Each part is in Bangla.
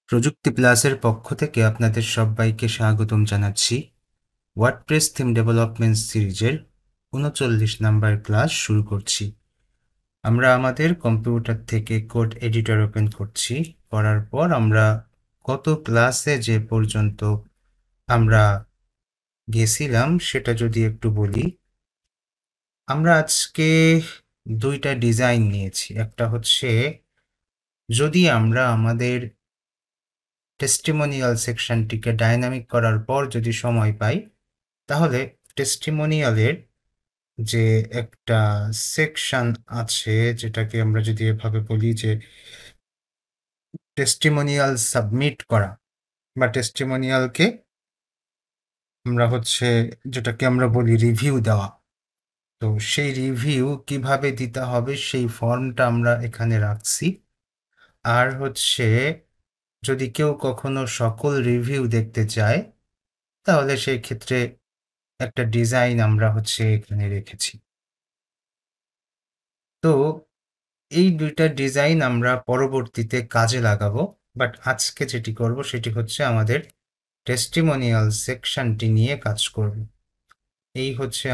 প্রযুক্তি প্লাসের পক্ষ থেকে আপনাদের সবাইকে স্বাগতম জানাচ্ছি। ওয়ার্ডপ্রেস থিম ডেভেলপমেন্ট সিরিজের ৩৯ নাম্বার ক্লাস শুরু করছি। আমরা আমাদের কম্পিউটার থেকে কোড এডিটর ওপেন করছি। করার পর আমরা গত ক্লাসে যে পর্যন্ত আমরা গেছিলাম সেটা যদি একটু বলি। আমরা আজকে দুইটা ডিজাইন নিয়েছি। একটা হচ্ছে যদি আমরা আমাদের টেস্টিমোনিয়াল সেকশনটিকে ডাইনামিক করার পর যদি সময় পাই, তাহলে টেস্টিমোনিয়ালের যে একটা সেকশন আছে, যেটাকে আমরা যদি এভাবে বলি যে টেস্টিমোনিয়াল সাবমিট করা বা টেস্টিমোনিয়ালকে আমরা যেটাকে আমরা বলি রিভিউ দেওয়া। তো সেই রিভিউ কিভাবে দিতে হবে সেই ফর্মটা আমরা এখানে রাখছি। আর যদি কেউ কখনো সকল রিভিউ দেখতে চায়, তাহলে সেই ক্ষেত্রে একটা ডিজাইন আমরা এখানে রেখেছি। তো এই দুইটা ডিজাইন আমরা পরবর্তীতে কাজে লাগাবো, বাট আজকে যেটি করব সেটি হচ্ছে আমাদের টেস্টিমোনিয়াল সেকশনটি নিয়ে কাজ করব। এই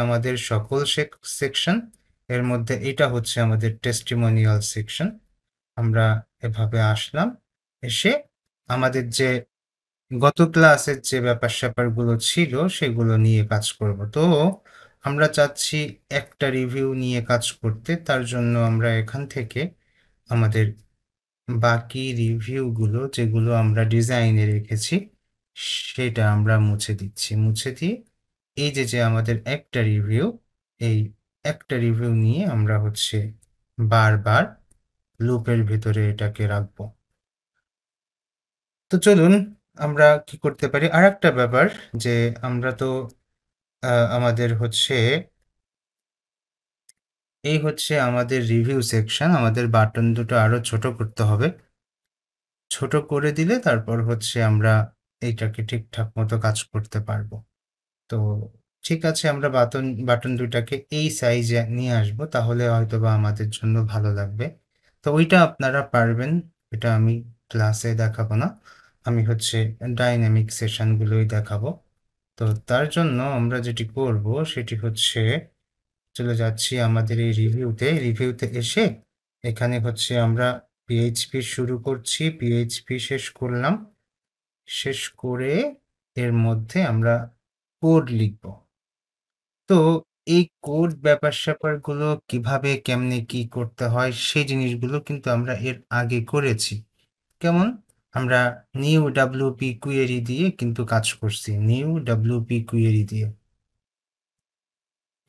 আমাদের সকল সেকশন, এর মধ্যে এটা আমাদের টেস্টিমোনিয়াল সেকশন। আমরা এভাবে আসলাম, এসে আমাদের যে গত ক্লাসের যে ব্যাপার স্যাপারগুলো ছিল সেগুলো নিয়ে কাজ করব। তো আমরা চাচ্ছি একটা রিভিউ নিয়ে কাজ করতে, তার জন্য আমরা এখান থেকে আমাদের বাকি রিভিউগুলো যেগুলো আমরা ডিজাইনে রেখেছি সেটা আমরা মুছে দিচ্ছি। মুছে দিয়ে এই যে আমাদের একটা রিভিউ, এই একটা রিভিউ নিয়ে আমরা বারবার লুপের ভিতরে এটাকে রাখবো। তো চলুন আমরা কি করতে পারি। আর একটা ব্যাপার, যে আমরা তো আমাদের এই আমাদের রিভিউ সেকশন, আমাদের বাটন দুটো আরো ছোট করতে হবে। ছোট করে দিলে তারপর আমরা এইটাকে ঠিকঠাক মতো কাজ করতে পারবো। তো ঠিক আছে, আমরা বাটন দুইটাকে এই সাইজে নিয়ে আসবো, তাহলে হয়তোবা আমাদের জন্য ভালো লাগবে। তো ওইটা আপনারা পারবেন, এটা আমি ক্লাসে দেখাবো না, আমি ডাইনামিক সেশনগুলোই দেখাবো। তো তার জন্য আমরা যেটি করব সেটি চলে যাচ্ছি আমাদের এই রিভিউতে এসে এখানে আমরা পিএইচপি শুরু করছি, পিএইচপি শেষ করলাম, শেষ করে এর মধ্যে আমরা কোড লিখব। তো এই কোড ব্যাপার স্যাপারগুলো কিভাবে কেমনে কি করতে হয় সেই জিনিসগুলো কিন্তু আমরা এর আগে করেছি। কেমন? আমরা নিউ ডাব্লিউপি কুয়েরি দিয়ে কিন্তু কাজ করছি, নিউ ডাব্লিউপি কুয়েরি দিয়ে।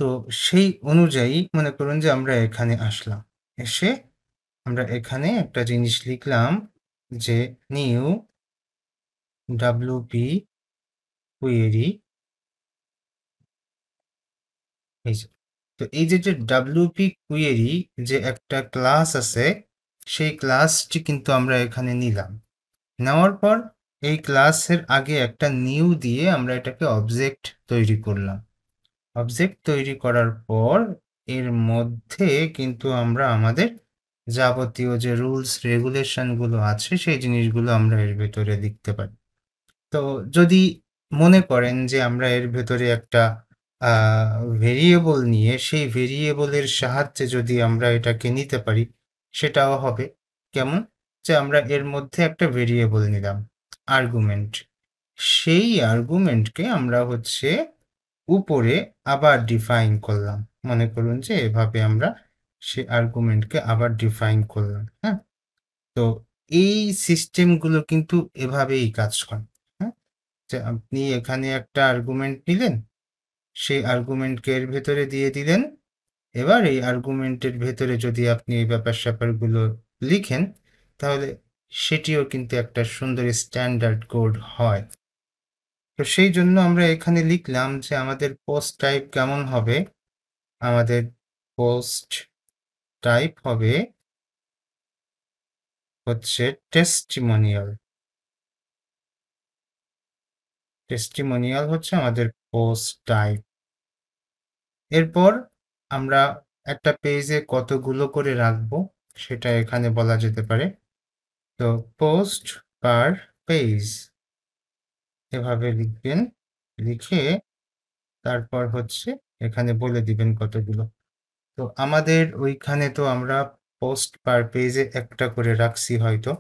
তো সেই অনুযায়ী মনে করুন যে আমরা এখানে আসলাম, এসে আমরা এখানে একটা জিনিস লিখলাম যে নিউ ডাব্লিউপি কুয়েরি। তো এই যে ডাব্লিউপি কুয়েরি যে একটা ক্লাস আছে, সেই ক্লাসটি কিন্তু আমরা এখানে নিলাম। নেওয়ার পর এই ক্লাসের আগে একটা নিউ দিয়ে আমরা এটাকে অবজেক্ট তৈরি করলাম। অবজেক্ট তৈরি করার পর এর মধ্যে কিন্তু আমরা আমাদের যাবতীয় যে রুলস রেগুলেশনগুলো আছে সেই জিনিসগুলো আমরা এর ভেতরে লিখতে পারি। তো যদি মনে করেন যে আমরা এর ভেতরে একটা ভেরিয়েবল নিয়ে সেই ভেরিয়েবলের সাহায্যে যদি আমরা এটাকে নিতে পারি, সেটাও হবে। কেমন? যে আমরা এর মধ্যে একটা ভেরিয়েবল নিলাম, আর্গুমেন্ট। সেই আর্গুমেন্টকে আমরা উপরে আবার ডিফাইন করলাম। মনে করুন যে এভাবে আমরা সেই আর্গুমেন্টকে আবার ডিফাইন করলাম। হ্যাঁ, তো এই সিস্টেমগুলো কিন্তু এভাবেই কাজ করে। হ্যাঁ, যে আপনি এখানে একটা আর্গুমেন্ট নিলেন, সেই আর্গুমেন্টকে এর ভেতরে দিয়ে দিলেন। এবার এই আর্গুমেন্টের ভেতরে যদি আপনি এই ব্যাপার স্যাপারগুলো লিখেন, তাহলে সেটিও কিন্তু একটা সুন্দর স্ট্যান্ডার্ড কোড হয়। তো সেই জন্য আমরা এখানে লিখলাম যে আমাদের পোস্ট টাইপ কেমন হবে। আমাদের পোস্ট টাইপ হবে টেস্টিমোনিয়াল। টেস্টিমোনিয়াল আমাদের পোস্ট টাইপ। এরপর আমরা একটা পেজে কতগুলো করে রাখবো সেটা এখানে বলা যেতে পারে। তো পোস্ট পার পেজ এভাবে লিখবেন, লিখে তারপর হচ্ছে এখানে বলে দিবেন কতগুলো। তো আমাদের ওইখানে তো আমরা পোস্ট পার পেজে একটা করে রাখছি হয়তো,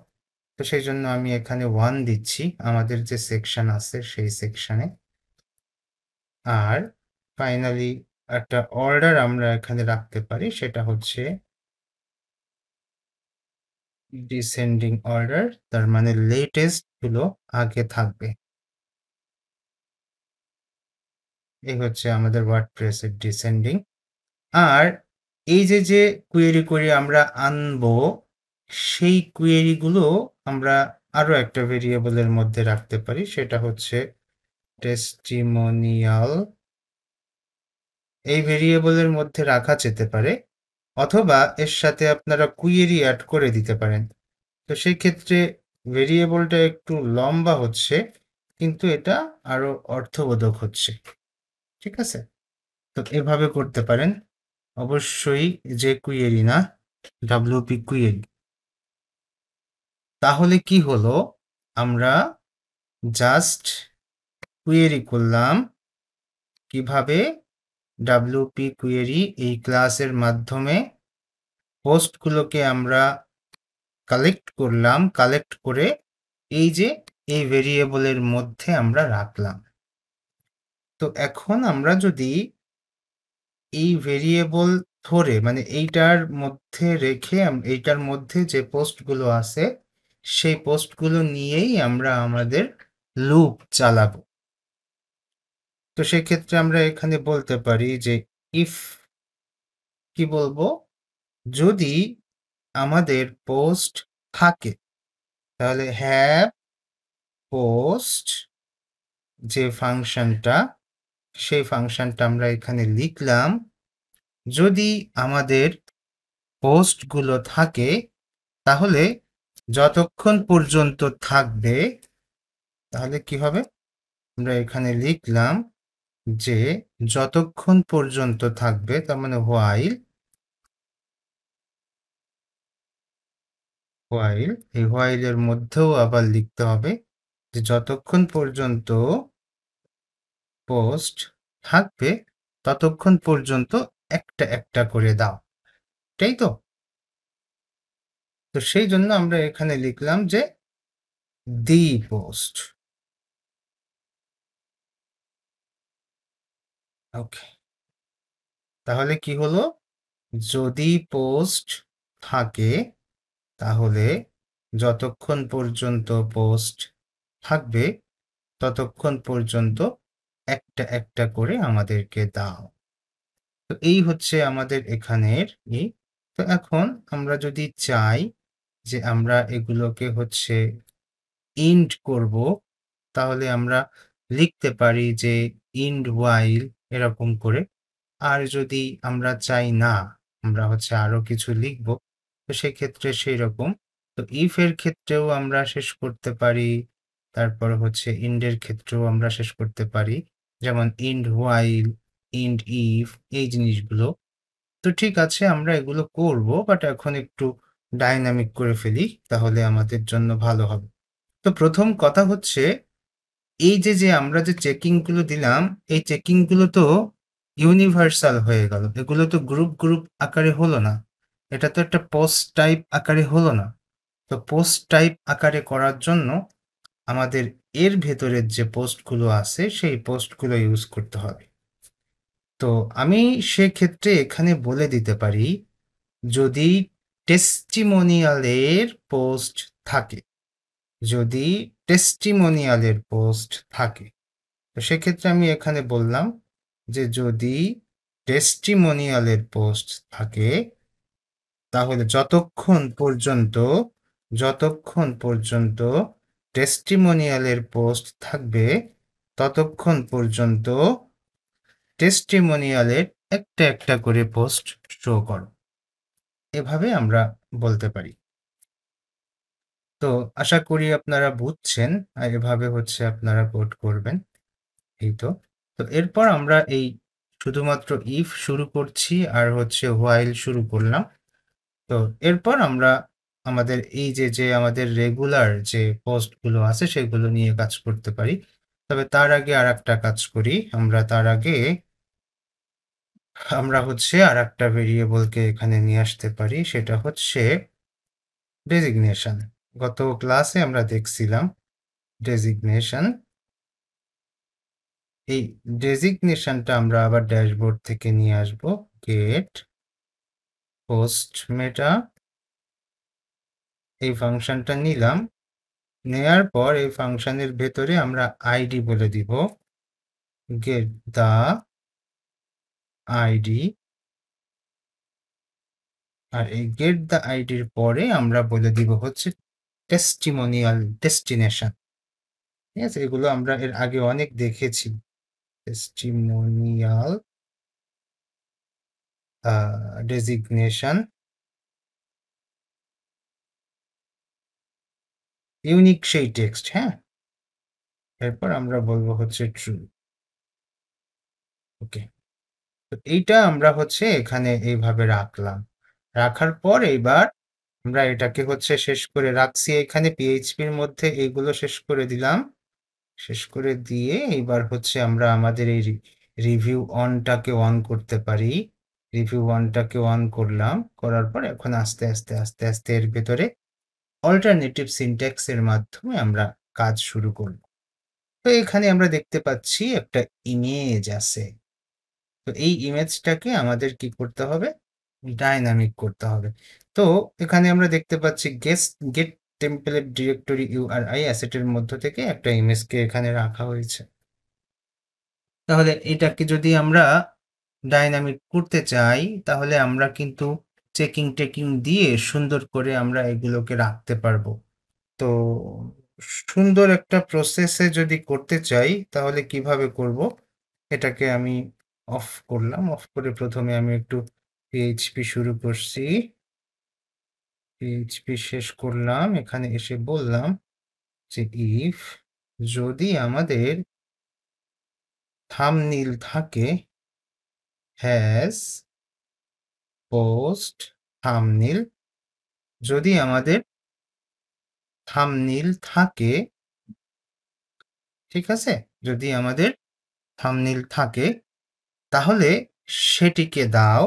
তো সেই জন্য আমি এখানে 1 দিচ্ছি আমাদের যে সেকশন আছে সেই সেকশনে। আর ফাইনালি একটা অর্ডার আমরা এখানে রাখতে পারি, সেটা হচ্ছে ডিসেন্ডিং অর্ডার, তার মানে লেটেস্ট গুলো আগে থাকবে। এই হচ্ছে আমাদের ওয়ার্ডপ্রেসের ডিসেন্ডিং। আর এই যে কুয়েরি করে আমরা আনবো, সেই কুয়েরিগুলো আমরা আরো একটা ভেরিয়েবলের মধ্যে রাখতে পারি, সেটা হচ্ছে টেস্টিমোনিয়াল। এই ভেরিয়েবলের মধ্যে রাখা যেতে পারে, অথবা এর সাথে আপনারা কুয়েরি অ্যাড করে দিতে পারেন। তো সেই ক্ষেত্রে ভেরিয়েবলটা একটু লম্বা হচ্ছে, কিন্তু এটা আরো অর্থবোধক হচ্ছে। ঠিক আছে? তো এভাবে করতে পারেন। অবশ্যই যে কুয়েরি না, ডাব্লিউপি কুয়েরি। তাহলে কি হলো, আমরা জাস্ট কুয়েরি করলাম কিভাবে ডাব্লিউপি কুয়েরি এই ক্লাসের মাধ্যমে পোস্টগুলোকে আমরা কালেক্ট করলাম, কালেক্ট করে এই যে এই ভেরিয়েবলের মধ্যে আমরা রাখলাম। তো এখন আমরা যদি এই ভেরিয়েবল ধরে, মানে এইটার মধ্যে রেখে এইটার মধ্যে যে পোস্টগুলো আছে সেই পোস্টগুলো নিয়েই আমরা আমাদের লুপ চালাবো। তো সেক্ষেত্রে আমরা এখানে বলতে পারি যে ইফ, কি বলবো, যদি আমাদের পোস্ট থাকে তাহলে হ্যাভ পোস্ট, যে ফাংশনটা, সেই ফাংশনটা আমরা এখানে লিখলাম। যদি আমাদের পোস্টগুলো থাকে তাহলে যতক্ষণ পর্যন্ত থাকবে, তাহলে কি হবে, আমরা এখানে লিখলাম যে যতক্ষণ পর্যন্ত থাকবে, তার মানে হোয়াইল, এই হোয়াইলের মধ্যেও আবার লিখতে হবে যে যতক্ষণ পর্যন্ত পোস্ট থাকবে ততক্ষণ পর্যন্ত একটা একটা করে দাও, তাই তো? তো সেই জন্য আমরা এখানে লিখলাম যে দি পোস্ট। ওকে, তাহলে কি হলো, যদি পোস্ট থাকে তাহলে যতক্ষণ পর্যন্ত পোস্ট থাকবে ততক্ষণ পর্যন্ত একটা একটা করে আমাদেরকে দাও। তো এই হচ্ছে আমাদের এখানের তো এখন আমরা যদি চাই যে আমরা এগুলোকে হচ্ছে ইন্ড করব, তাহলে আমরা লিখতে পারি যে ইন্ড হোয়াইল এরকম করে। আর যদি আমরা চাই না, আমরা হচ্ছে আরো কিছু লিখব, তো সেক্ষেত্রে সেই রকম, তো ইফ এর ক্ষেত্রেও আমরা শেষ করতে পারি, তারপর হচ্ছে ইন্ডের ক্ষেত্রেও আমরা শেষ করতে পারি, যেমন ইন্ড হোয়াইল, ইন্ড ইফ, এই জিনিসগুলো। তো ঠিক আছে, আমরা এগুলো করব, বাট এখন একটু ডাইনামিক করে ফেলি, তাহলে আমাদের জন্য ভালো হবে। তো প্রথম কথা হচ্ছে, এই যে আমরা যে চেকিং গুলো দিলাম, এই চেকিং গুলো তো ইউনিভার্সাল হয়ে গেল, এগুলো তো গ্রুপ গ্রুপ আকারে হলো না, এটা তো একটা পোস্ট টাইপ আকারে হলো না। তো পোস্ট টাইপ আকারে করার জন্য আমাদের এর ভেতরের যে পোস্টগুলো আছে সেই পোস্টগুলো ইউজ করতে হবে। তো আমি সেক্ষেত্রে এখানে বলে দিতে পারি, যদি টেস্টিমোনিয়ালের পোস্ট থাকে, যদি টেস্টিমোনিয়ালের পোস্ট থাকে, তো সেক্ষেত্রে আমি এখানে বললাম যে যদি টেস্টিমোনিয়ালের পোস্ট থাকে তাহলে যতক্ষণ পর্যন্ত টেস্টিমোনিয়ালের পোস্ট থাকবে ততক্ষণ পর্যন্ত টেস্টিমোনিয়ালের একটা একটা করে পোস্ট শো করো, এভাবে আমরা বলতে পারি। তো আশা করি আপনারা বুঝছেন, আর এভাবে হচ্ছে আপনারা কোড করবেন। এই তো। তো এরপর আমরা এই শুধুমাত্র ইফ শুরু করছি আর হচ্ছে হোয়াইল শুরু করলাম। তো এরপর আমরা আমাদের এই যে আমাদের রেগুলার যে পোস্টগুলো আছে সেগুলো নিয়ে কাজ করতে পারি। তবে তার আগে আরেকটা কাজ করি। তার আগে আমরা হচ্ছে আরেকটা ভেরিয়েবলকে এখানে নিয়ে আসতে পারি। সেটা হচ্ছে ডেজিগনেশন। গত ক্লাসে আমরা দেখছিলাম ডেজিগনেশন। এই ডেজিগনেশনটা আমরা আবার ড্যাশবোর্ড থেকে নিয়ে আসব। গেট পোস্ট মেটা, এই ফাংশনটা নিলাম। নেয়ার পর এই ফাংশনের ভেতরে আমরা আইডি বলে দিব, গেট দা আইডি। আর এই গেট দা আইডির পরে আমরা বলে দিব হচ্ছে টেস্টিমোনিয়াল ডেস্টিনেশন। ঠিক আছে, এগুলো আমরা এর আগে অনেক দেখেছি। টেস্টিমোনিয়াল ডেজিগনেশন, ইউনিক সেই টেক্সট। হ্যাঁ, এরপর আমরা বলবো হচ্ছে ট্রু। ওকে, তো এইটা আমরা হচ্ছে এখানে এইভাবে রাখলাম। রাখার পর এইবার আমরা এটাকে হচ্ছে শেষ করে রাখছি এখানে পিএইচপির মধ্যে, এইগুলো শেষ করে দিলাম। শেষ করে দিয়ে এইবার হচ্ছে আমরা আমাদের এই রিভিউ অনটাকে অন করতে পারি। রিভিউ অনটাকে অন করলাম, করার পর এখন আস্তে আস্তে আস্তে আস্তে এর ভেতরে অল্টারনেটিভ সিনট্যাক্সের মাধ্যমে আমরা কাজ শুরু করব। তো এখানে আমরা দেখতে পাচ্ছি একটা ইমেজ আছে। তো এই ইমেজটাকে আমাদের কি করতে হবে? ডাইনামিক করতে হবে। তো এখানে আমরা দেখতে পাচ্ছি গেট টেমপ্লেট ডিরেক্টরি ইউআরআই অ্যাসেটের মধ্য থেকে একটা ইমেজকে এখানে রাখা হয়েছে। তাহলে এটাকে যদি আমরা ডাইনামিক করতে চাই তাহলে আমরা কিন্তু চেকিং টেকিং দিয়ে সুন্দর করে আমরা এগুলোকে রাখতে পারবো। তো সুন্দর একটা প্রসেসে যদি করতে চাই তাহলে কিভাবে করব? এটাকে আমি অফ করলাম। অফ করে প্রথমে আমি একটু পিএইচপি শুরু করছি, পিএইচপি শেষ করলাম। এখানে এসে বললাম যে ইফ যদি আমাদের থাম্বনেইল থাকে, হ্যাজ পোস্ট থাম্বনেইল, যদি আমাদের থাম্বনেইল থাকে, ঠিক আছে, যদি আমাদের থাম্বনেইল থাকে তাহলে সেটিকে দাও।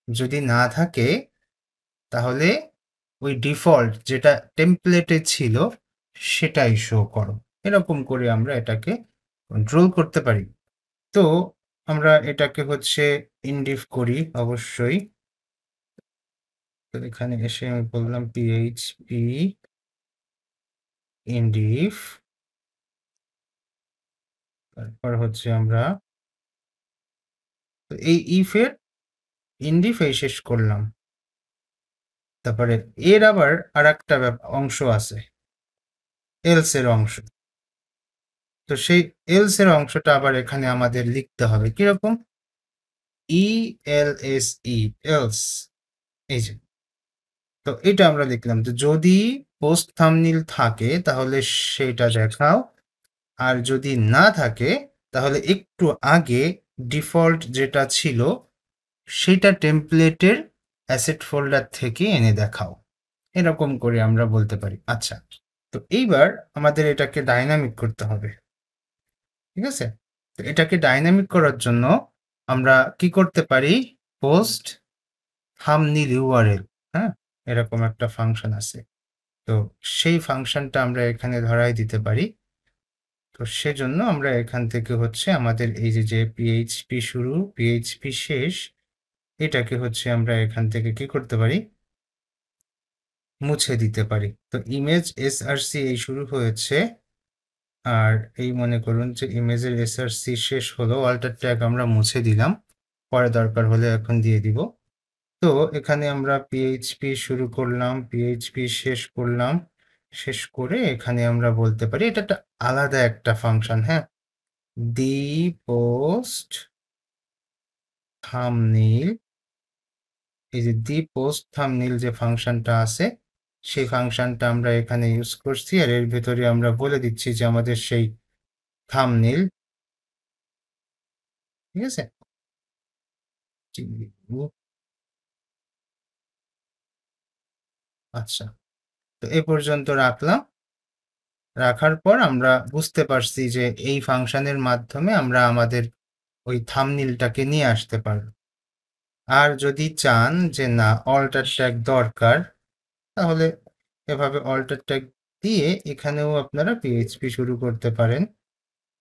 যদি না থাকে তাহলে ওই ডিফল্ট যেটা টেমপ্লেটে ছিল সেটাই শো করো। এরকম করে আমরা এটাকে কন্ট্রোল করতে পারি। তো আমরা এটাকে হচ্ছে ইনডিফ করি অবশ্যই। তো এখানে এসে আমি বললাম পিএইচপি ইনডিফ, তারপর হচ্ছে আমরা এই ইফের ইনডিফ এই শেষ করলাম। তারপরে এর আবার আর একটা অংশ আছে, এলস এর অংশ। তো সেই এলস এর অংশটা আবার এখানে আমাদের লিখতে হবে কিরকম, ELSE, এলস। এই যে, তো এটা আমরা লিখলাম যে যদি পোস্ট থাম্বনেইল থাকে তাহলে সেটা দেখাও, আর যদি না থাকে তাহলে একটু আগে ডিফল্ট যেটা ছিল সেটা টেমপ্লেটের অ্যাসেট ফোল্ডার থেকে এনে দেখাও। এরকম করে আমরা বলতে পারি। আচ্ছা, তো এইবার আমাদের এটাকে ডাইনামিক করতে হবে। ঠিক আছে, তো এটাকে ডাইনামিক করার জন্য আমরা কি করতে পারি? পোস্ট থাম্বনেইল ইউআরএল, হ্যাঁ, এরকম একটা ফাংশন আছে। তো সেই ফাংশনটা আমরা এখানে ধরাই দিতে পারি। তো সেজন্য আমরা এখান থেকে হচ্ছে আমাদের এই যে পিএইচপি শুরু পিএইচপি শেষ, এটাকে হচ্ছে আমরা এখান থেকে কি করতে পারি? মুছে দিতে পারি। তো ইমেজ এসআরসি এই শুরু হয়েছে, আর এই মনে করুন যে ইমেজের এসআরসি শেষ হলো, অল্টার ট্যাগ আমরা মুছে দিলাম, পরে দরকার হলে এখন দিয়ে দিব। তো এখানে আমরা পিএইচপি শুরু করলাম, পিএইচপি শেষ করলাম। শেষ করে এখানে আমরা বলতে পারি এটা একটা আলাদা একটা ফাংশন। হ্যাঁ, দি পোস্ট থাম্বনেইল, এই যে দি পোস্ট থাম্বনেইল যে ফাংশনটা আছে সেই ফাংশনটা আমরা এখানে ইউজ করছি, আর এর ভেতরে আমরা বলে দিচ্ছি যে আমাদের সেই থাম্বনেইল, ঠিক আছে। আচ্ছা, তো এ পর্যন্ত রাখলাম। রাখার পর আমরা বুঝতে পারছি যে এই ফাংশনের মাধ্যমে আমরা আমাদের ওই থাম্বনেইলটাকে নিয়ে আসতে পারব। আর যদি চান যে না অল্টার ট্যাগ দরকার, তাহলে এভাবে অল্টার ট্যাগ দিয়ে এখানেও আপনারা পিএইচপি শুরু করতে পারেন।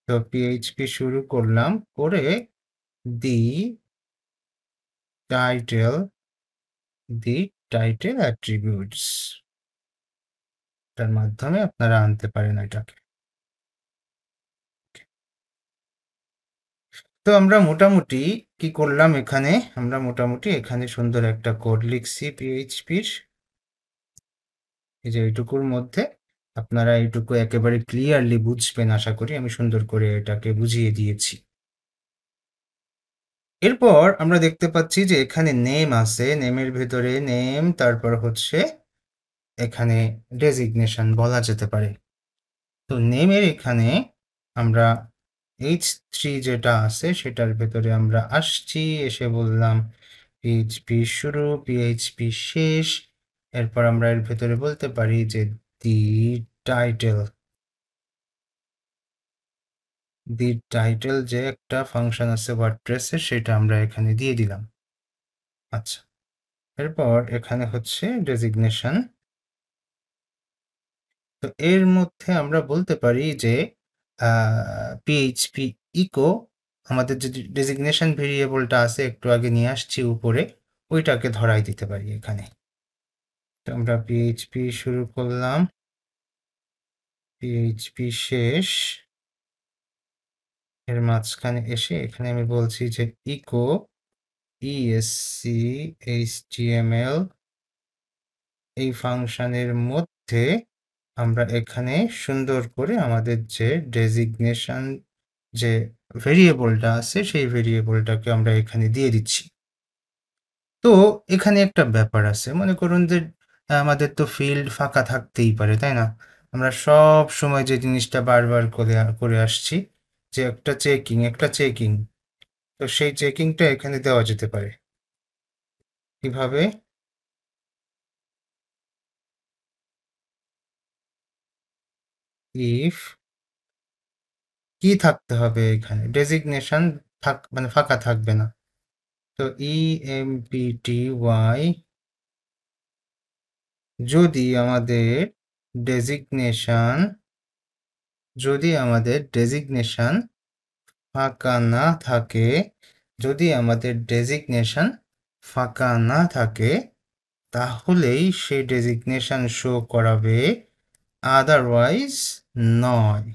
তো পিএইচপি শুরু করলাম, করে দি টাইটেল অ্যাট্রিবিউটস তার মাধ্যমে আপনারা আনতে পারেন এটাকে। তো আমরা মোটামুটি কি করলাম এখানে, আমরা মোটামুটি এখানে সুন্দর একটা কোড লিখছি পিএইচপির। এই যে এইটুকুর মধ্যে আপনারা এইটুকু একেবারে ক্লিয়ারলি বুঝবেন আশা করি, আমি সুন্দর করে এটাকে বুঝিয়ে দিয়েছি। এরপর আমরা দেখতে পাচ্ছি যে এখানে নেম আছে, নেমের ভেতরে নেম, তারপর হচ্ছে এখানে ডেজিগনেশন বলা যেতে পারে। তো নেমের এখানে আমরা h3 যেটা আছে সেটার ভেতরে আমরা আসছি, এসে বললাম পিএইচপি শুরু, পিএইচপি শেষ। এরপর আমরা এর ভেতরে বলতে পারি যে দি টাইটেল যে একটা ফাংশন আছে ওয়ার্ডপ্রেসের, সেটা আমরা এখানে দিয়ে দিলাম। আচ্ছা, এরপর এখানে হচ্ছে ডেজিগনেশন। তো এর মধ্যে আমরা বলতে পারি যে পিএইচপি ইকো, আমাদের যে ডেজিগনেশন ভেরিয়েবলটা আছে একটু আগে নিয়ে আসছি উপরে, ওইটাকে ধরাই দিতে পারি এখানে। তো আমরা পিএইচপি শুরু করলাম, পিএইচপি শেষ। এর মাঝখানে এসে এখানে আমি বলছি যে ইকো ইএসসি এইচটিএমএল, এই ফাংশনের মধ্যে আমরা এখানে সুন্দর করে আমাদের যে ডেজিগনেশন যে ভেরিয়েবলটা আছে সেই ভেরিয়েবলটাকে আমরা এখানে দিয়ে দিচ্ছি। তো এখানে একটা ব্যাপার আছে, মনে করুন যে আমাদের তো ফিল্ড ফাঁকা থাকতেই পারে, তাই না? আমরা সব সময় যে জিনিসটা বারবার করে আসছি যে একটা চেকিং, তো সেই চেকিংটা এখানে দেওয়া যেতে পারে। কিভাবে? ইফ কি থাকতে হবে এখানে, ডেজিগনেশন মানে ফাঁকা থাকবে না। তো empty যদি আমাদের ডেজিগনেশন ফাঁকা না থাকে, যদি আমাদের ডেজিগনেশন ফাঁকা না থাকে, তাহলেই সেই ডেজিগনেশন শো করাবে, আদারওয়াইজ নয়,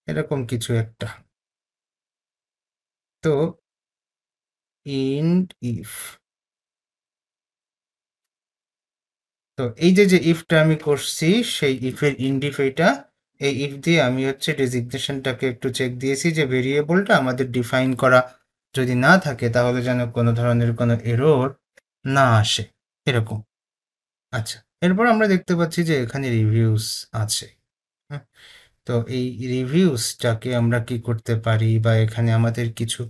এরকম কিছু একটা। তো ইন্ট ইফ, তো এই যে ইফটা আমি করছি, সেই ইফের ইন্ডিফ এইটা, এই ইফ দিয়ে আমি হচ্ছে ডেজিগনেশনটাকে একটু চেক দিয়েছি যে ভেরিয়েবলটা আমাদের ডিফাইন করা যদি না থাকে তাহলে যেন কোনো ধরনের কোনো এরর না আসে, এরকম। আচ্ছা, এরপর আমরা দেখতে পাচ্ছি যে এখানে রিভিউস আছে। হুম, তো এই রিভিউসটাকে আমরা কি করতে পারি, বা এখানে আমাদের কিছু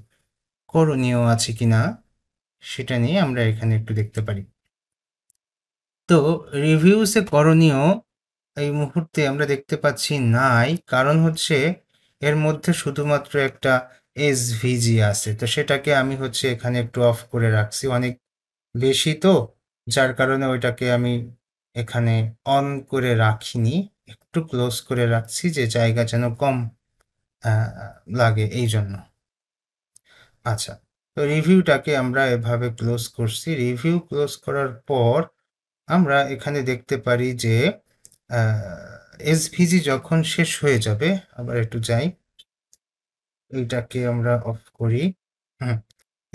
করণীয় আছে কিনা সেটা নিয়ে আমরা এখানে একটু দেখতে পারি। তো রিভিউসে করণীয় এই মুহূর্তে আমরা দেখতে পাচ্ছি নাই, কারণ হচ্ছে এর মধ্যে শুধুমাত্র একটা এসভিজি আছে। তো সেটাকে আমি হচ্ছে এখানে একটু অফ করে রাখছি, অনেক বেশি তো, যার কারণে ওইটাকে আমি এখানে অন করে রাখিনি, একটু ক্লোজ করে রাখছি যে জায়গা যেন কম লাগে এই জন্য। আচ্ছা, তো রিভিউটাকে আমরা এভাবে ক্লোজ করছি। রিভিউ ক্লোজ করার পর আমরা এখানে দেখতে পারি যে এসভিজি যখন শেষ হয়ে যাবে, আবার একটু যাই, এইটাকে আমরা অফ করি। হুম,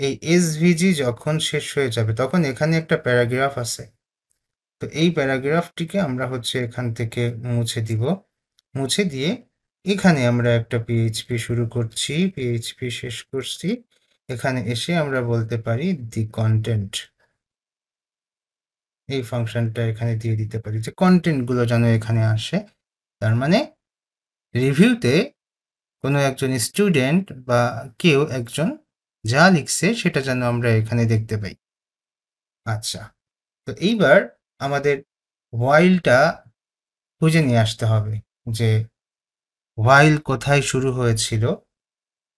এই এসভিজি যখন শেষ হয়ে যাবে তখন এখানে একটা প্যারাগ্রাফ আছে। তো এই প্যারাগ্রাফটিকে আমরা হচ্ছে এখান থেকে মুছে দিব, মুছে দিয়ে এখানে আমরা একটা পিএইচপি শুরু করছি, পিএইচপি শেষ করছি। এখানে এসে আমরা বলতে পারি দি কন্টেন্ট, এই ফাংশনটা এখানে দিয়ে দিতে পারি যে কন্টেন্টগুলো যেন এখানে আসে। তার মানে রিভিউতে কোনো একজন স্টুডেন্ট বা কেউ একজন যা লিখছে সেটা যেন আমরা এখানে দেখতে পাই। আচ্ছা, তো এইবার আমাদের হোয়াইলটা খুঁজে নিয়ে আসতে হবে যে হোয়াইল কোথায় শুরু হয়েছিল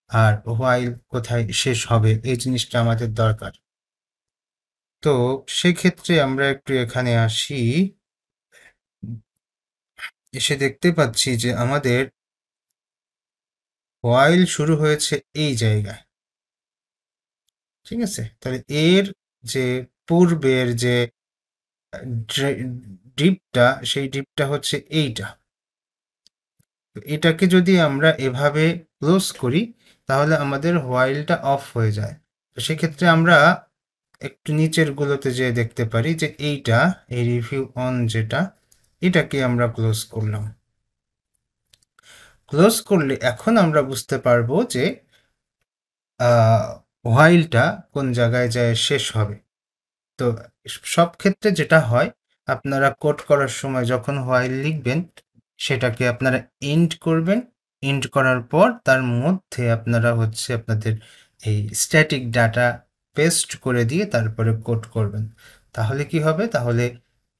আর হোয়াইল কোথায় শেষ হবে, এই জিনিসটা আমাদের দরকার। তো সেক্ষেত্রে আমরা একটু এখানে আসি, এসে দেখতে পাচ্ছি যে আমাদের হোয়াইল শুরু হয়েছে এই জায়গায়। ঠিক আছে, তাহলে এর যে পূর্বের যে ডিপটা, সেই ডিপটা হচ্ছে এইটা। তো এটাকে যদি আমরা এভাবে ক্লোজ করি তাহলে আমাদের হোয়াইলটা অফ হয়ে যায়। তো সেক্ষেত্রে আমরা একটু নিচের গুলোতে যেয়ে দেখতে পারি যে এইটা, এই রিভিউ অন যেটা, এটাকে আমরা ক্লোজ করলাম। ক্লোজ করলে এখন আমরা বুঝতে পারবো যে হোয়াইলটা কোন জায়গায় যায় শেষ হবে। তো সব ক্ষেত্রে যেটা হয়, আপনারা কোড করার সময় যখন হোয়াইল লিখবেন সেটাকে আপনারা এন্ড করবেন। এন্ড করার পর তার মধ্যে আপনারা হচ্ছে আপনাদের এই স্ট্যাটিক ডাটা পেস্ট করে দিয়ে তারপরে কোড করবেন। তাহলে কি হবে, তাহলে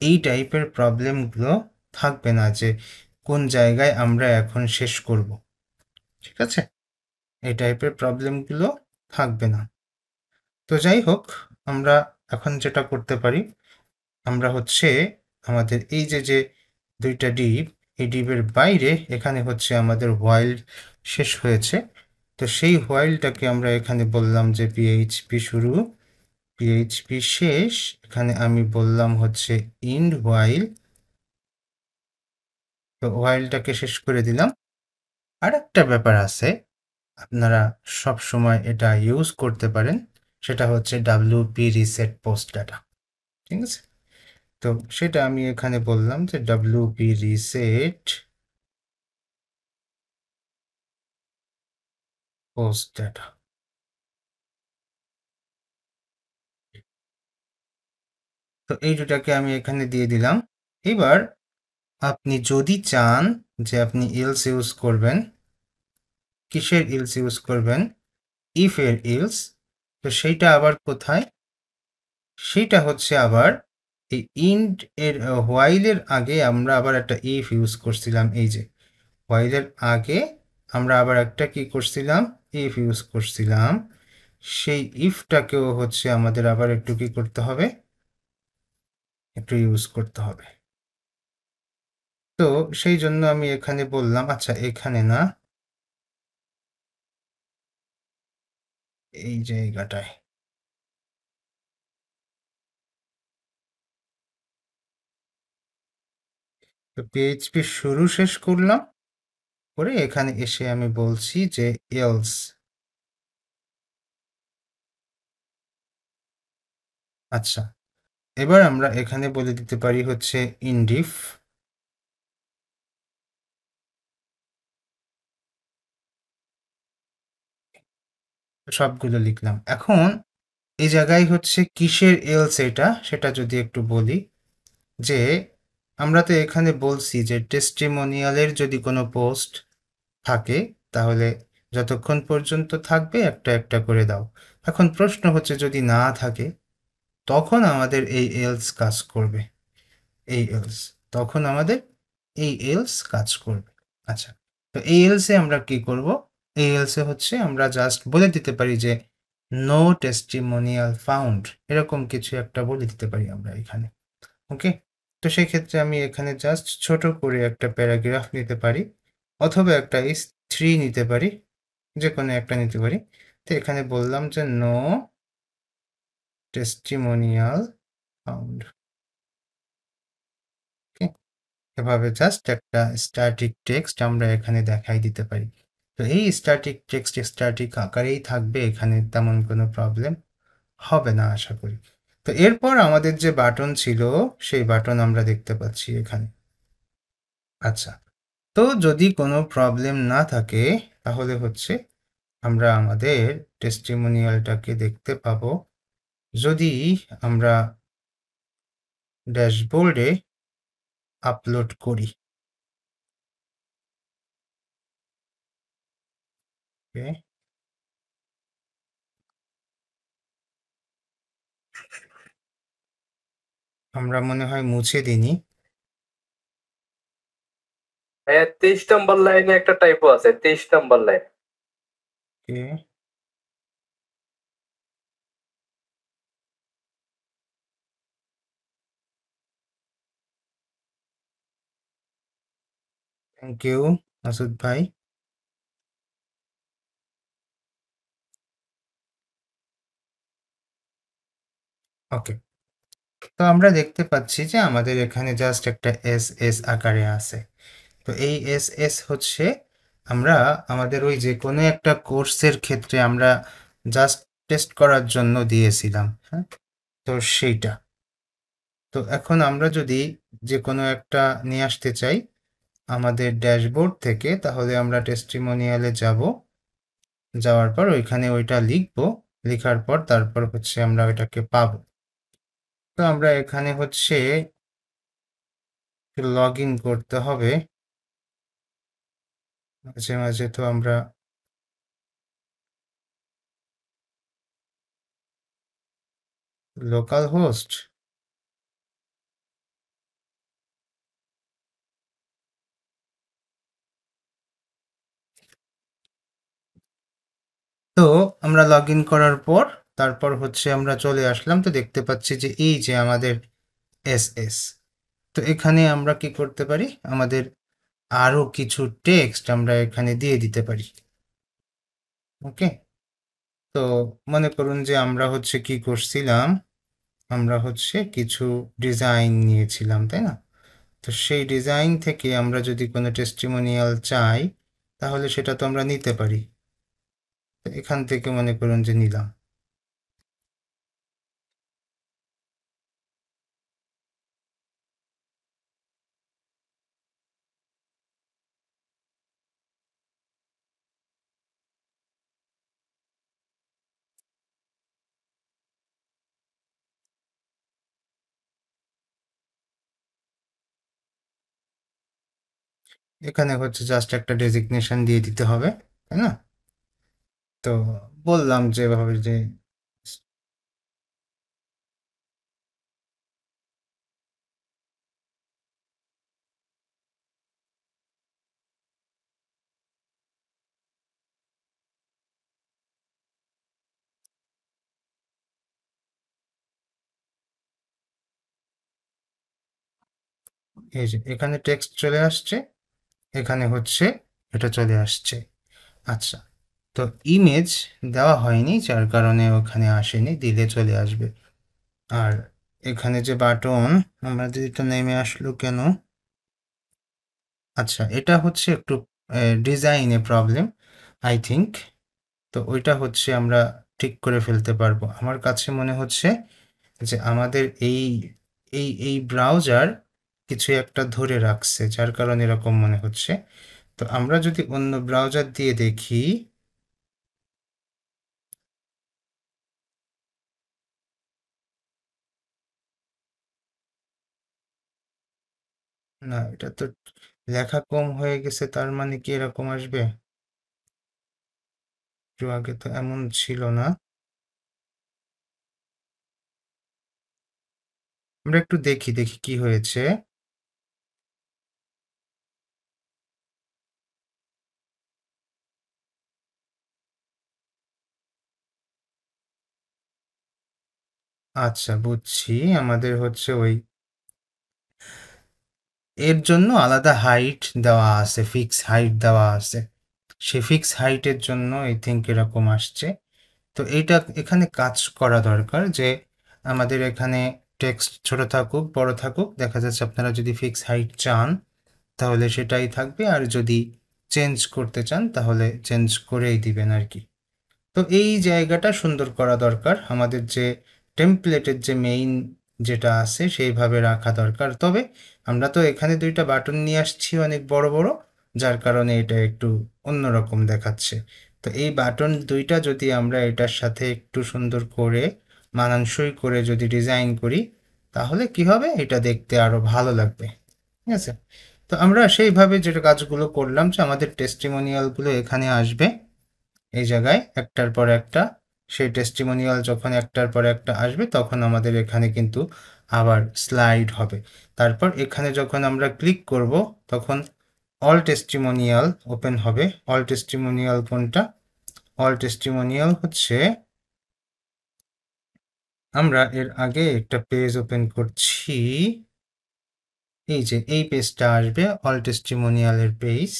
এই টাইপের প্রবলেমগুলো থাকবে না যে কোন জায়গায় আমরা এখন শেষ করব। ঠিক আছে, এই টাইপের প্রবলেমগুলো থাকবে না। তো যাই হোক, আমরা এখন যেটা করতে পারি, আমরা হচ্ছে আমাদের এই যে দুইটা ডিপ, এই ডিপের বাইরে এখানে হচ্ছে আমাদের হোয়াইল শেষ হয়েছে। তো সেই হোয়াইলটাকে আমরা এখানে বললাম যে পিএইচপি শুরু, পিএইচপি শেষ। এখানে আমি বললাম হচ্ছে ইন্ড হোয়াইল। তো হোয়াইলটাকে শেষ করে দিলাম। আর একটা ব্যাপার আছে, আপনারা সব সময় এটা ইউজ করতে পারেন, সেটা হচ্ছে ডাব্লিউপি রিসেট পোস্ট ডাটা। ঠিক আছে, তো সেটা আমি এখানে বললাম যে ডাব্লিউপি রিসেট পোস্ট ডাটা। তো এই দুটাকে আমি এখানে দিয়ে দিলাম। এবার আপনি যদি চান যে আপনি ইলস ইউজ করবেন, কিসের ইলস ইউজ করবেন, ইফ এর ইলস, তো সেইটা আবার কোথায়, সেইটা হচ্ছে আবার এই ইন্ট এর হোয়াইলের আগে আমরা আবার একটা ইফ ইউজ করছিলাম। এই যে হোয়াইলের আগে আমরা আবার একটা কি করছিলাম, ইফ ইউজ করছিলাম। সেই ইফটাকেও হচ্ছে আমাদের আবার একটু কি করতে হবে, একটু ইউজ করতে হবে। তো সেই জন্য আমি এখানে বললাম, আচ্ছা এখানে না, এই জায়গাটায়। তো পিএইচপি শুরু শেষ করলাম, করে এখানে এসে আমি বলছি যে এলস। আচ্ছা, এবার আমরা এখানে বলে দিতে পারি হচ্ছে ইনডিফ। সবগুলো লিখলাম। এখন এই জায়গায় হচ্ছে কিসের এলস, এটা সেটা যদি একটু বলি, যে আমরা তো এখানে বলছি যে টেস্টিমোনিয়ালের যদি কোনো পোস্ট থাকে তাহলে যতক্ষণ পর্যন্ত থাকবে একটা একটা করে দাও। এখন প্রশ্ন হচ্ছে যদি না থাকে তখন আমাদের এই এলস কাজ করবে, এই এলস, তখন আমাদের এই এলস কাজ করবে। আচ্ছা, তো এই এলসে আমরা কি করব, এই এলসে হচ্ছে আমরা জাস্ট বলে দিতে পারি যে নো টেস্টিমোনিয়াল ফাউন্ড, এরকম কিছু একটা বলে দিতে পারি আমরা এখানে। ওকে, তো সেই ক্ষেত্রে আমি এখানে জাস্ট ছোট করে একটা প্যারাগ্রাফ নিতে পারি, অথবা একটা থ্রি নিতে পারি, যে কোনো একটা নিতে পারি। তো এখানে বললাম যে নো টেস্টিমোনিয়াল ফাউন্ড। ওকে, এভাবে জাস্ট একটা স্ট্যাটিক টেক্সট আমরা এখানে দেখাই দিতে পারি। তো এই স্ট্যাটিক টেক্সট স্ট্যাটিক আকারেই থাকবে, এখানে তেমন কোনো প্রবলেম হবে না আশা করি। তো এরপর আমাদের যে বাটন ছিল সেই বাটন আমরা দেখতে পাচ্ছি এখানে। আচ্ছা, তো যদি কোনো প্রবলেম না থাকে তাহলে হচ্ছে আমরা আমাদের টেস্টিমোনিয়ালটাকে দেখতে পাবো যদি আমরা ড্যাশবোর্ডে আপলোড করি। ওকে, আমরা মনে হয় মুছে দিইনি। হ্যাঁ, 23 নম্বর লাইনে একটা টাইপো আছে, 23 number line. Okay, thank you Masud ভাই। ওকে, তো আমরা দেখতে পাচ্ছি যে আমাদের এখানে জাস্ট একটা এস এস আকারে আছে। তো এই এস এস হচ্ছে আমরা আমাদের ওই যে কোনো একটা কোর্সের ক্ষেত্রে আমরা জাস্ট টেস্ট করার জন্য দিয়েছিলাম, হ্যাঁ? তো সেইটা, তো এখন আমরা যদি যে কোনো একটা নিয়ে আসতে চাই আমাদের ড্যাশবোর্ড থেকে, তাহলে আমরা টেস্টিমোনিয়ালে যাব, যাওয়ার পর ওইখানে ওইটা লিখবো, লেখার পর তারপর হচ্ছে আমরা ওইটাকে পাবো। তো আমরা এখানে হচ্ছে লগ ইন করতে হবে, মাঝে মাঝে তো আমরা লোকাল হোস্ট, তো আমরা লগ ইন করার পর তারপর হচ্ছে আমরা চলে আসলাম, তো দেখতে পাচ্ছি যে এই যে আমাদের এস এস। তো এখানে আমরা কি করতে পারি, আমাদের আরো কিছু টেক্সট আমরা এখানে দিয়ে দিতে পারি। ওকে, তো মনে করুন যে আমরা হচ্ছে কি করছিলাম, আমরা হচ্ছে কিছু ডিজাইন নিয়েছিলাম, তাই না? তো সেই ডিজাইন থেকে আমরা যদি কোনো টেস্টিমোনিয়াল চাই তাহলে সেটা তো আমরা নিতে পারি। তো এখান থেকে মনে করুন যে নিলাম। এখানে হচ্ছে জাস্ট একটা ডেজিগনেশন দিয়ে দিতে হবে, তাই না? তো বললাম যেভাবে যে এই যে এখানে টেক্সট চলে আসছে, এখানে হচ্ছে এটা চলে আসছে। আচ্ছা, তো ইমেজ দেওয়া হয়নি যার কারণে ওখানে আসেনি, দিলে চলে আসবে। আর এখানে যে বাটন আমাদের এটা নেমে আসলো কেন? আচ্ছা, এটা হচ্ছে একটু ডিজাইনে প্রবলেম আই থিঙ্ক। তো ওইটা হচ্ছে আমরা ঠিক করে ফেলতে পারবো। আমার কাছে মনে হচ্ছে যে আমাদের এই ব্রাউজার কিছু একটা ধরে রাখছে যার কারণে এরকম মনে হচ্ছে। তো আমরা যদি অন্য ব্রাউজার দিয়ে দেখি, না এটা তো লেখা কম হয়ে গেছে, তার মানে কি এরকম আসবে? একটু আগে তো এমন ছিল না। আমরা একটু দেখি দেখি কি হয়েছে। আচ্ছা, বুঝছি, আমাদের হচ্ছে ওই এর জন্য আলাদা হাইট দেওয়া আছে, ফিক্স হাইট দেওয়া আছে। সে ফিক্স হাইটের জন্য আই থিঙ্ক এরকম আসছে। তো এইটা এখানে কাজ করা দরকার যে আমাদের এখানে টেক্সট ছোট থাকুক বড় থাকুক, দেখা যাচ্ছে আপনারা যদি ফিক্স হাইট চান তাহলে সেটাই থাকবে, আর যদি চেঞ্জ করতে চান তাহলে চেঞ্জ করেই দিবেন আর কি। তো এই জায়গাটা সুন্দর করা দরকার, আমাদের যে টেমপ্লেটের যে মেইন যেটা আছে সেইভাবে রাখা দরকার। তবে আমরা তো এখানে দুইটা বাটন নিয়ে আসছি অনেক বড় বড়, যার কারণে এটা একটু অন্যরকম দেখাচ্ছে। তো এই বাটন দুইটা যদি আমরা এটার সাথে একটু সুন্দর করে মানানসই করে যদি ডিজাইন করি তাহলে কি হবে, এটা দেখতে আরো ভালো লাগবে। ঠিক আছে, তো আমরা সেইভাবে যেটা কাজগুলো করলাম যে আমাদের টেস্টিমোনিয়ালগুলো এখানে আসবে এই জায়গায় একটার পর একটা। সেই টেস্টিমোনিয়াল যখন একটার পর একটা আসবে তখন আমাদের এখানে কিন্তু আবার স্লাইড হবে। তারপর এখানে যখন আমরা ক্লিক করব তখন অল টেস্টিমোনিয়াল ওপেন হবে। অল টেস্টিমোনিয়াল কোনটা? অল টেস্টিমোনিয়াল হচ্ছে, আমরা এর আগে একটা পেজ ওপেন করছি, এই যে এই পেজটা আসবে অল টেস্টিমোনিয়ালের পেজ।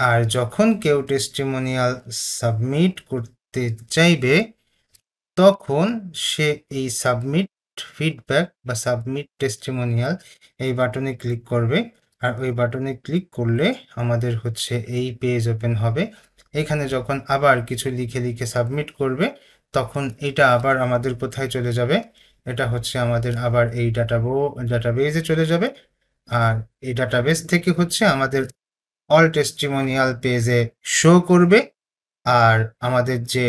আর যখন কেউ টেস্টিমোনিয়াল সাবমিট করতে চাইবে তখন সে এই সাবমিট ফিডব্যাক বা সাবমিট টেস্টিমোনিয়াল এই বাটনে ক্লিক করবে। আর ওই বাটনে ক্লিক করলে আমাদের হচ্ছে এই পেজ ওপেন হবে। এখানে যখন আবার কিছু লিখে লিখে সাবমিট করবে তখন এটা আবার আমাদের কোথায় চলে যাবে? এটা হচ্ছে আমাদের আবার এই ডাটাবেজে চলে যাবে। আর এই ডাটাবেস থেকে হচ্ছে আমাদের অল টেস্টিমোনিয়াল পেজে শো করবে। আর আমাদের যে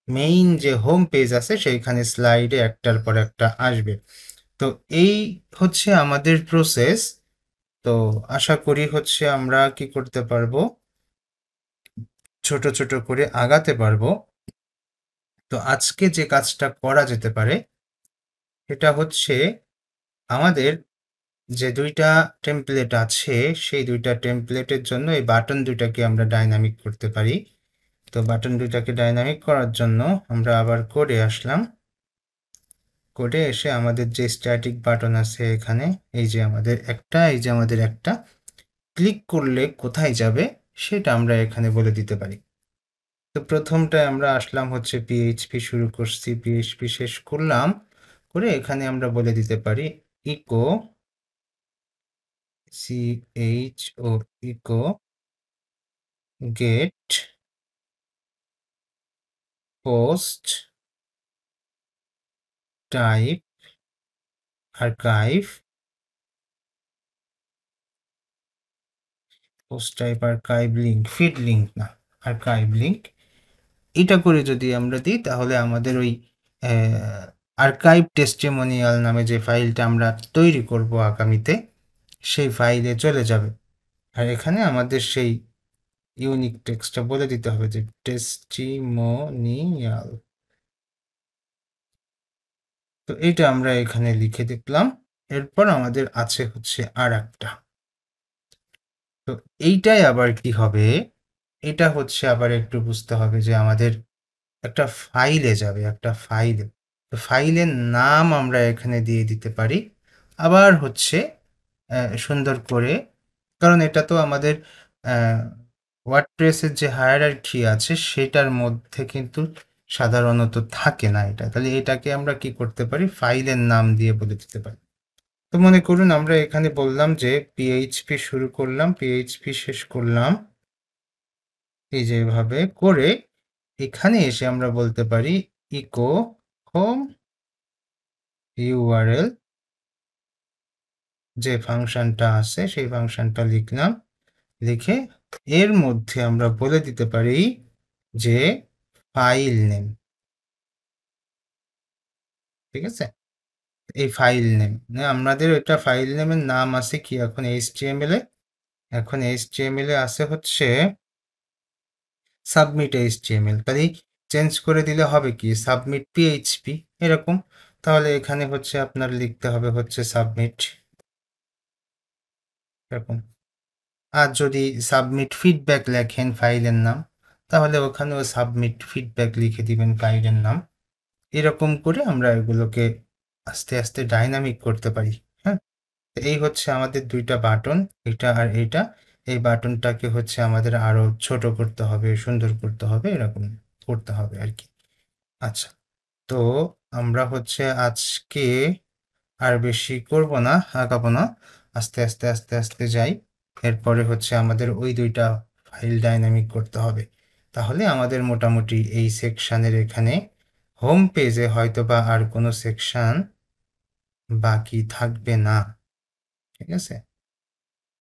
মেইন যে হোম পেজ আছে সেইখানে স্লাইডে একটার পর একটা আসবে। তো এই হচ্ছে আমাদের প্রসেস। তো আশা করি হচ্ছে আমরা কি করতে পারবো, ছোট ছোট করে আগাতে পারবো। তো আজকে যে কাজটা করা যেতে পারে সেটা হচ্ছে, আমাদের যে দুইটা টেমপ্লেট আছে সেই দুইটা টেমপ্লেটের জন্য এই বাটন দুইটাকে আমরা ডাইনামিক করতে পারি। তো বাটন দুইটাকে ডাইনামিক করার জন্য আমরা আবার কোডে আসলাম। কোডে এসে আমাদের যে স্ট্যাটিক বাটন আছে এখানে, এই যে আমাদের একটা, এই যে আমাদের একটা, ক্লিক করলে কোথায় যাবে সেটা আমরা এখানে বলে দিতে পারি। তো প্রথমটায় আমরা আসলাম হচ্ছে পিএইচপি শুরু করছি, পিএইচপি শেষ করলাম, করে এখানে আমরা বলে দিতে পারি eco CHO eco gate post type archive, post type archive link, feed link না, আর্কাইভ লিঙ্ক। এটা করে যদি আমরা দিই তাহলে আমাদের ওই আর্কাইভ টেস্টিমোনিয়াল নামে যে ফাইলটা আমরা তৈরি করব আগামীতে, সেই ফাইলে চলে যাবে। আর এখানে আমাদের সেই ইউনিক টেক্সটটা বলে দিতে হবে যে টেস্টিমোনিয়াল। তো এটা আমরা এখানে লিখে দেখলাম। এরপর আমাদের আছে হচ্ছে আর একটা। তো এইটাই আবার কি হবে, এটা হচ্ছে আবার একটু বুঝতে হবে যে আমাদের একটা ফাইলে যাবে, একটা ফাইলে। তো ফাইলের নাম আমরা এখানে দিয়ে দিতে পারি। আবার হচ্ছে সুন্দর করে, কারণ এটা তো আমাদের ওয়ার্ডপ্রেসের যে হায়ারার্কি আছে সেটার মধ্যে কিন্তু সাধারণত থাকে না এটা। তাহলে এটাকে আমরা কি করতে পারি, ফাইলের নাম দিয়ে বলে দিতে পারি। তো মনে করুন আমরা এখানে বললাম যে পিএইচপি শুরু করলাম, পিএইচপি শেষ করলাম, এই যে এভাবে করে এখানে এসে আমরা বলতে পারি ইকো হোম ইউআরএল, যে ফাংশনটা আছে সেই ফাংশনটা লিখলাম, লিখে এর মধ্যে আমরা বলে দিতে পারি যে ফাইল নেম, ঠিক আছে? এই ফাইল নেম, আমাদের ওইটা ফাইল নেমের নাম আছে কি এখন এইচটিএমএল এ, এখন এইচটিএমএল এ আছে হচ্ছে সাবমিট এইচটিএমএল। তাহলে চেঞ্জ করে দিলে হবে কি সাবমিট পিএইচপি এরকম। তাহলে এখানে হচ্ছে আপনার লিখতে হবে হচ্ছে সাবমিট এরকম। আর যদি সাবমিট ফিডব্যাক লেখেন ফাইলের নাম, তাহলে ওখানেও সাবমিট ফিডব্যাক লিখে দিবেন ফাইলের নাম। এরকম করে আমরা এগুলোকে আস্তে আস্তে ডাইনামিক করতে পারি। হ্যাঁ, এই হচ্ছে আমাদের দুইটা বাটন, এটা আর এইটা। এই বাটনটাকে হচ্ছে আমাদের আরো ছোট করতে হবে, সুন্দর করতে হবে, এরকম করতে হবে আর কি। আচ্ছা, তো আমরা হচ্ছে আজকে আর বেশি করব না, আগাবো না, আস্তে আস্তে আস্তে আস্তে যাই। এরপরে হচ্ছে আমাদের ওই দুইটা ফাইল ডাইনামিক করতে হবে। তাহলে আমাদের মোটামুটি এই সেকশানের এখানে হোম পেজে হয়তো বা আর কোনো সেকশন বাকি থাকবে না, ঠিক আছে?